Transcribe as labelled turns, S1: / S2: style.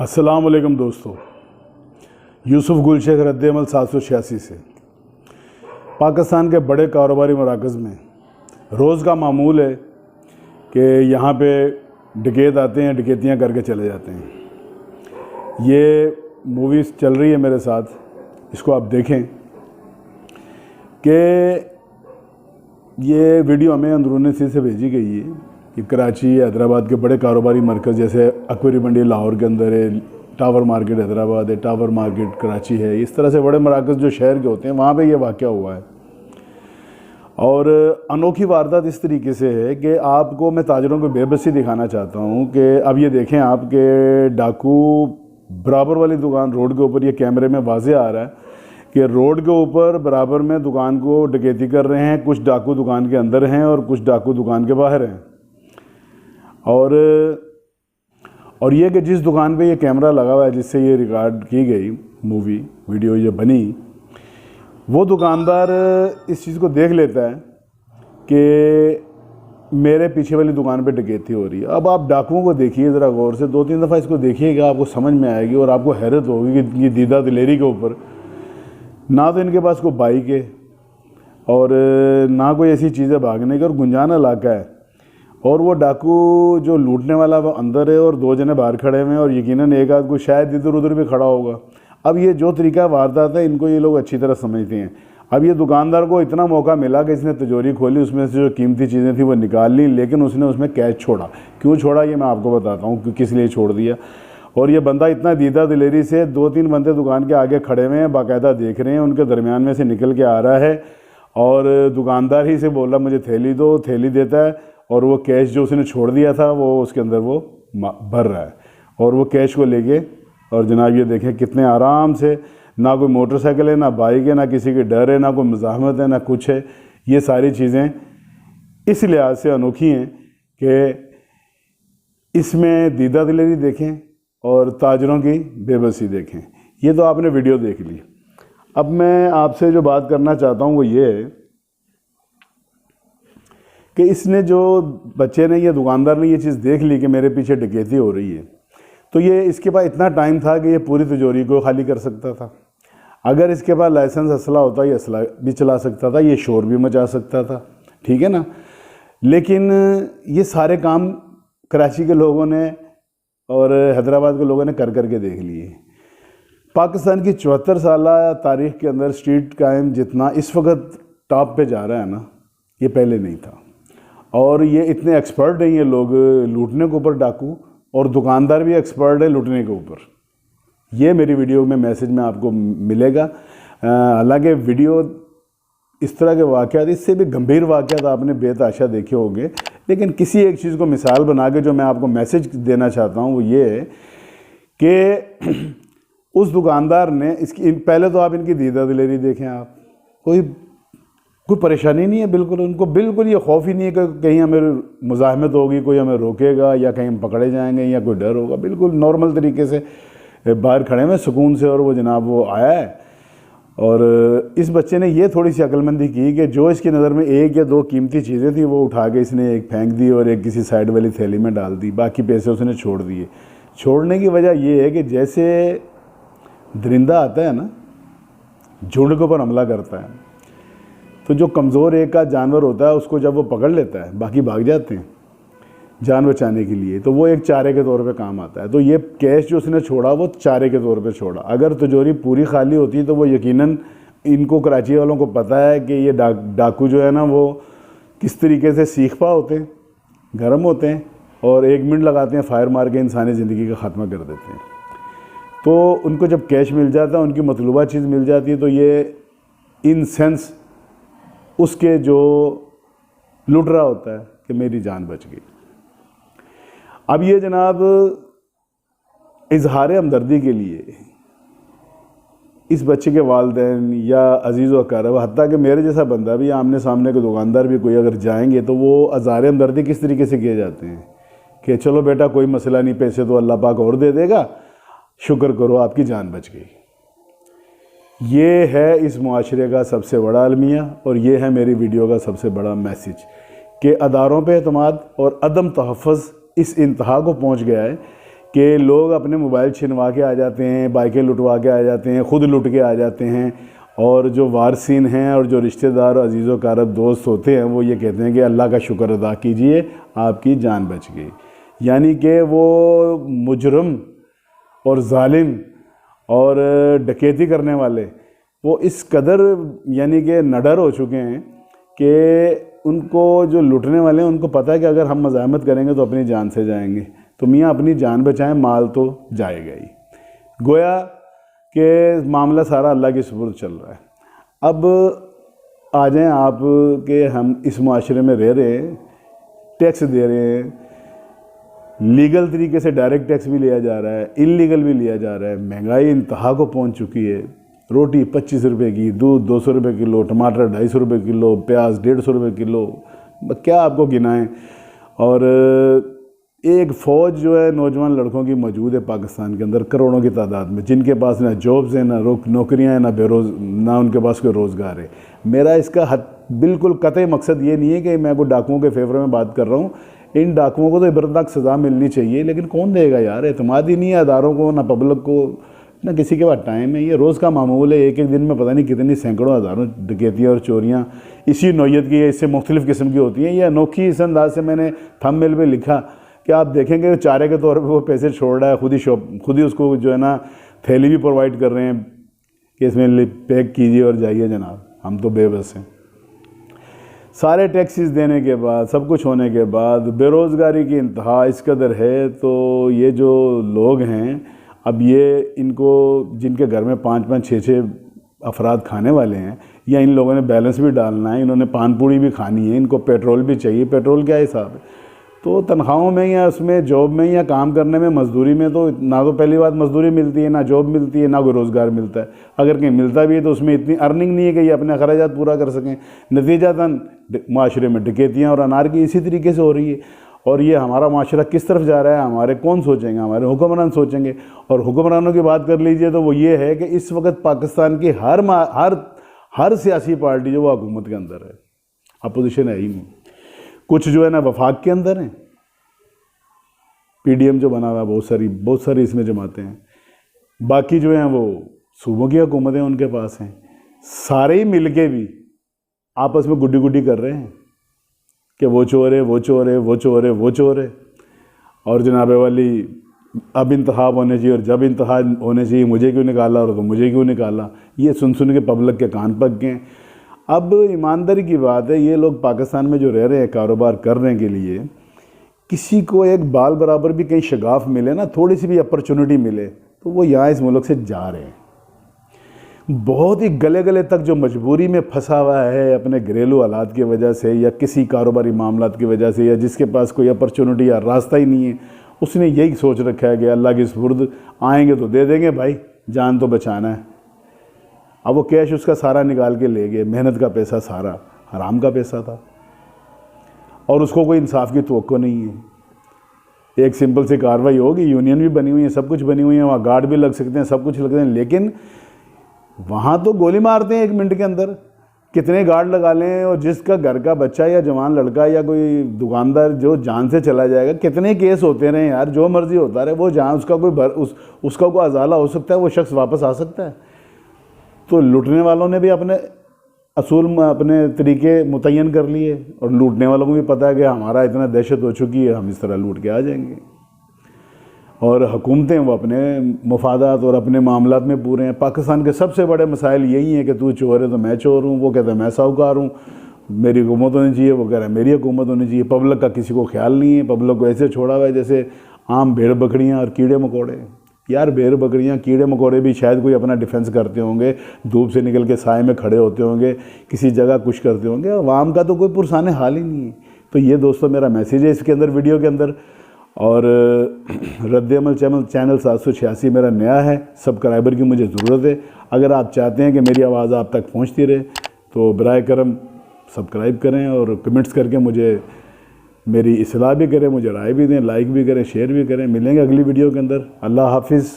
S1: अस्सलाम वालेकुम दोस्तों, यूसुफ गुलशेख रद्द-ए-अमल 786 से। पाकिस्तान के बड़े कारोबारी मराकज़ में रोज़ का मामूल है कि यहाँ पे डकैत आते हैं, डकैतियाँ करके चले जाते हैं। ये मूवीज़ चल रही है मेरे साथ, इसको आप देखें कि ये वीडियो हमें अंदरूनी सिंध से भेजी गई है कि कराची हैदराबाद के बड़े कारोबारी मरकज़ जैसे अकबरी मंडी लाहौर के अंदर है, टावर मार्केट हैदराबाद है, टावर मार्केट कराची है, इस तरह से बड़े मराकज़ जो शहर के होते हैं वहाँ पे ये वाक़या हुआ है। और अनोखी वारदात इस तरीके से है कि आपको मैं ताजरों को बेबसी दिखाना चाहता हूँ कि अब ये देखें आपके डाकू बराबर वाली दुकान रोड के ऊपर, ये कैमरे में वाज़े आ रहा है कि रोड के ऊपर बराबर में दुकान को डकैती कर रहे हैं। कुछ डाकू दुकान के अंदर हैं और कुछ डाकू दुकान के बाहर हैं। और ये कि जिस दुकान पे ये कैमरा लगा हुआ है जिससे ये रिकॉर्ड की गई मूवी वीडियो ये बनी, वो दुकानदार इस चीज़ को देख लेता है कि मेरे पीछे वाली दुकान पे डकैती हो रही है। अब आप डाकुओं को देखिए ज़रा गौर से, 2-3 दफ़ा इसको देखिएगा, आपको समझ में आएगी और आपको हैरत होगी कि ये दीदा दिलेरी के ऊपर ना तो इनके पास कोई बाइक है और ना कोई ऐसी चीज़ें भागने की, और गुंजान इलाका है। और वो डाकू जो लूटने वाला वो अंदर है और 2 जने बाहर खड़े हुए हैं और यकीनन एक आध को शायद इधर उधर भी खड़ा होगा। अब ये जो तरीका वारदात है इनको ये लोग अच्छी तरह समझते हैं। अब ये दुकानदार को इतना मौका मिला कि इसने तिजोरी खोली, उसमें से जो कीमती चीज़ें थी वो निकाल ली, लेकिन उसने उसमें कैश छोड़ा। क्यों छोड़ा ये मैं आपको बताता हूँ कि किस लिए छोड़ दिया। और ये बंदा इतना दीदा दिलेरी से 2-3 बंदे दुकान के आगे खड़े हुए हैं, बाकायदा देख रहे हैं, उनके दरमियान में से निकल के आ रहा है और दुकानदार ही से बोल रहा मुझे थैली दो, थैली देता है और वो कैश जो उसने छोड़ दिया था वो उसके अंदर वो भर रहा है। और वो कैश को लेके और जनाब ये देखें कितने आराम से, ना कोई मोटरसाइकिल है, ना बाइक है, ना किसी की डर है, ना कोई मज़ाहमत है, ना कुछ है। ये सारी चीज़ें इस लिहाज से अनोखी हैं कि इसमें दीदा दिलेरी देखें और ताजरों की बेबसी देखें। ये तो आपने वीडियो देख ली। अब मैं आपसे जो बात करना चाहता हूँ वो ये है कि इसने जो बच्चे ने, ये दुकानदार ने ये चीज़ देख ली कि मेरे पीछे डकैती हो रही है, तो ये इसके पास इतना टाइम था कि ये पूरी तिजोरी को खाली कर सकता था। अगर इसके पास लाइसेंस असला होता, ये असला भी चला सकता था, ये शोर भी मचा सकता था, ठीक है ना। लेकिन ये सारे काम कराची के लोगों ने और हैदराबाद के लोगों ने कर करके देख लिए। पाकिस्तान की 74 साल तारीख़ के अंदर स्ट्रीट क्राइम जितना इस वक्त टॉप पे जा रहा है ना, ये पहले नहीं था। और ये इतने एक्सपर्ट हैं ये लोग लूटने के ऊपर, डाकू और दुकानदार भी एक्सपर्ट है लूटने के ऊपर। ये मेरी वीडियो में मैसेज में आपको मिलेगा। हालांकि वीडियो इस तरह के वाक़यात, इससे भी गंभीर वाक़यात आपने बेतहाशा देखे होंगे, लेकिन किसी एक चीज़ को मिसाल बना के जो मैं आपको मैसेज देना चाहता हूँ वो ये है कि उस दुकानदार ने इसकी पहले तो आप इनकी दीदा दिलेरी देखें, आप कोई परेशानी नहीं है, बिल्कुल उनको बिल्कुल ये खौफ ही नहीं है कि कहीं हमें मुज़ाहमत होगी, कोई हमें रोकेगा या कहीं हम पकड़े जाएंगे या कोई डर होगा। बिल्कुल नॉर्मल तरीके से बाहर खड़े हुए सुकून से, और वो जनाब वो आया है। और इस बच्चे ने ये थोड़ी सी अक्लमंदी की कि जो इसकी नज़र में 1 या 2 कीमती चीज़ें थी वो उठा के इसने एक फेंक दी और एक किसी साइड वाली थैली में डाल दी, बाकी पैसे उसने छोड़ दिए। छोड़ने की वजह ये है कि जैसे दरिंदा आता है ना, झुंड के ऊपर हमला करता है, तो जो कमज़ोर एक का जानवर होता है उसको जब वो पकड़ लेता है, बाकी भाग जाते हैं जान बचाने के लिए, तो वो एक चारे के तौर पे काम आता है। तो ये कैश जो उसने छोड़ा वो चारे के तौर पे छोड़ा। अगर तिजोरी पूरी खाली होती तो वो यकीनन, इनको कराची वालों को पता है कि ये डाकू जो है ना वो किस तरीके से सीखपा होते हैं, गर्म होते हैं और 1 मिनट लगाते हैं फायर मार के इंसानी ज़िंदगी का ख़त्मा कर देते हैं। तो उनको जब कैश मिल जाता है, उनकी मतलूबा चीज़ मिल जाती है, तो ये इन सेंस उसके जो लुट रहा होता है कि मेरी जान बच गई। अब ये जनाब इजहार हमदर्दी के लिए इस बच्चे के वालिदैन या अजीज़ व अक़ारब, हत्ता कि मेरे जैसा बंदा भी, आमने सामने के दुकानदार भी कोई अगर जाएंगे तो वो इजहार हमदर्दी किस तरीके से किए जाते हैं कि चलो बेटा कोई मसला नहीं, पैसे तो अल्लाह पाक और दे देगा, शुक्र करो आपकी जान बच गई। ये है इस मुआशरे का सबसे बड़ा अलमिया और ये है मेरी वीडियो का सबसे बड़ा मैसेज कि अदारों पे एतमाद और अदम तहफ़्फ़ुज़ इस इंतहा को पहुँच गया है कि लोग अपने मोबाइल छिनवा के आ जाते हैं, बाइकें लुटवा के आ जाते हैं, ख़ुद लुट के आ जाते हैं, और जो वारसीन हैं और जो रिश्तेदार अजीज़ कारब दोस्त होते हैं वो ये कहते हैं कि अल्लाह का शुक्र अदा कीजिए आपकी जान बच गई। यानी कि वो मुजरम और जालिम और डकैती करने वाले वो इस कदर यानी कि नडर हो चुके हैं कि उनको जो लुटने वाले हैं उनको पता है कि अगर हम मज़ाहमत करेंगे तो अपनी जान से जाएंगे, तो मियाँ अपनी जान बचाएं, माल तो जाएगा ही। गोया कि मामला सारा अल्लाह के सुपुर्द चल रहा है। अब आ जाएं आप कि हम इस माशरे में रह रहे हैं, टैक्स दे रहे हैं, लीगल तरीके से डायरेक्ट टैक्स भी लिया जा रहा है, इलीगल भी लिया जा रहा है, महंगाई इंतहा को पहुंच चुकी है। रोटी 25 रुपये की, दूध 200 रुपये किलो, टमाटर 250 रुपये किलो, प्याज 150 रुपये किलो, क्या आपको गिनाएं। और एक फ़ौज जो है नौजवान लड़कों की मौजूद है पाकिस्तान के अंदर करोड़ों की तादाद में, जिनके पास ना जॉब्स हैं, ना नौकरियाँ हैं, ना उनके पास कोई रोज़गार है। मेरा इसका बिल्कुल कतई मकसद ये नहीं है कि मैं कोई डाकुओं के फेवर में बात कर रहा हूँ। इन डाकुओं को तो इबरतनाक सज़ा मिलनी चाहिए, लेकिन कौन देगा यार, एतमाद ही नहीं है अदारों को, ना पब्लिक को, ना किसी के पास टाइम है। ये रोज़ का मामूल है, एक एक दिन में पता नहीं कितनी सैकड़ों हज़ारों डकैतियाँ और चोरियाँ इसी नौयत की है, इससे मुख्तलिफ़ किस्म की होती हैं। ये अनोखी इस अंदाज से मैंने थंबनेल पे लिखा कि आप देखेंगे चारे के तौर पे वो पैसे छोड़ रहा है, खुद ही उसको जो है ना थैली भी प्रोवाइड कर रहे हैं कि इसमें पैक कीजिए और जाइए जनाब, हम तो बेबस हैं। सारे टैक्सेस देने के बाद, सब कुछ होने के बाद, बेरोज़गारी की इंतहा इस कदर है, तो ये जो लोग हैं अब ये इनको जिनके घर में 5-5, 6-6 अफराद खाने वाले हैं, या इन लोगों ने बैलेंस भी डालना है, इन्होंने पान पूड़ी भी खानी है, इनको पेट्रोल भी चाहिए। पेट्रोल क्या हिसाब है? तो तनख्वाहों में या उसमें जॉब में या काम करने में, मजदूरी में, तो ना तो पहली बात मजदूरी मिलती है, ना जॉब मिलती है, ना कोई रोज़गार मिलता है। अगर कहीं मिलता भी है तो उसमें इतनी अर्निंग नहीं है कि ये अपने अखराजात पूरा कर सकें। नतीजतन माशरे में डकैतियाँ और अनारकी इसी तरीके से हो रही है। और ये हमारा माशरा किस तरफ जा रहा है, हमारे कौन सोचेंगे? हमारे हुक्मरान सोचेंगे। और हुक्मरानों की बात कर लीजिए तो वो ये है कि इस वक्त पाकिस्तान की हर सियासी पार्टी जो वो हुकूमत के अंदर है, अपोजिशन है ही नहीं। कुछ जो है ना वफाक के अंदर हैं, PDM जो बना हुआ है, बहुत सारी इसमें जमातें हैं। बाकी जो हैं वो सूबों की हुकूमतें उनके पास हैं। सारे ही मिल के भी आपस में गुड्डी गुड्डी कर रहे हैं कि वो चोर है, वो चोर है, वो चोर है, वो चोर है। और जनाब वाली अब इंतखाब होने चाहिए, और जब इंतखाब होने चाहिए मुझे क्यों निकाला, और तो मुझे क्यों निकाला। ये सुन के पब्लिक के कान पक गए। अब ईमानदारी की बात है, ये लोग पाकिस्तान में जो रह रहे हैं कारोबार करने के लिए, किसी को एक बाल बराबर भी कहीं शगाफ मिले ना, थोड़ी सी भी अपॉर्चुनिटी मिले, तो वो यहाँ इस मुल्क से जा रहे हैं। बहुत ही गले गले तक जो मजबूरी में फंसा हुआ है अपने घरेलू हालात की वजह से, या किसी कारोबारी मामलात की वजह से, या जिसके पास कोई अपॉर्चुनिटी या रास्ता ही नहीं है, उसने यही सोच रखा है कि अल्लाह की सुपुर्द आएंगे तो दे देंगे भाई, जान तो बचाना है। अब वो कैश उसका सारा निकाल के ले गए, मेहनत का पैसा सारा हराम का पैसा था, और उसको कोई इंसाफ की तवक्को नहीं है। एक सिंपल सी कार्रवाई होगी, यूनियन भी बनी हुई है, सब कुछ बनी हुई है, वहाँ गार्ड भी लग सकते हैं, सब कुछ लगते हैं, लेकिन वहाँ तो गोली मारते हैं 1 मिनट के अंदर। कितने गार्ड लगा लें, और जिसका घर का बच्चा या जवान लड़का या कोई दुकानदार जो जान से चला जाएगा, कितने केस होते रहे यार, जो मर्जी होता रहे, वो जान उसका कोई अजाला हो सकता है, वो शख्स वापस आ सकता है। तो लूटने वालों ने भी अपने असूल में अपने तरीके मुतय्यन कर लिए, और लूटने वालों को भी पता है कि हमारा इतना दहशत हो चुकी है, हम इस तरह लूट के आ जाएंगे। और हुकूमतें वो अपने मफादात और अपने मामलात में पूरे हैं। पाकिस्तान के सबसे बड़े मसाइल यही हैं कि तू चोर है तो मैं चोर हूँ, वो कहता है मैं साहूकार हूँ, मेरी हुकूमत होनी चाहिए, वो कह रहा है मेरी हुकूमत होनी चाहिए। पब्लिक का किसी को ख्याल नहीं है, पब्लिक को ऐसे छोड़ा हुआ है जैसे आम भेड़ बकरियाँ और कीड़े मकोड़े। यार भेड़ बकरियाँ कीड़े मकोड़े भी शायद कोई अपना डिफेंस करते होंगे, धूप से निकल के साए में खड़े होते होंगे, किसी जगह कुछ करते होंगे, अवाम का तो कोई पुरसाने हाल ही नहीं है। तो ये दोस्तों मेरा मैसेज है इसके अंदर, वीडियो के अंदर। और रद्द-ए-अमल चैनल 786 मेरा नया है, सब्सक्राइबर की मुझे ज़रूरत है। अगर आप चाहते हैं कि मेरी आवाज़ आप तक पहुंचती रहे तो बराए करम सब्सक्राइब करें, और कमेंट्स करके मुझे मेरी इस्लाह भी करें, मुझे राय भी दें, लाइक भी करें, शेयर भी करें। मिलेंगे अगली वीडियो के अंदर। अल्लाह हाफिज़।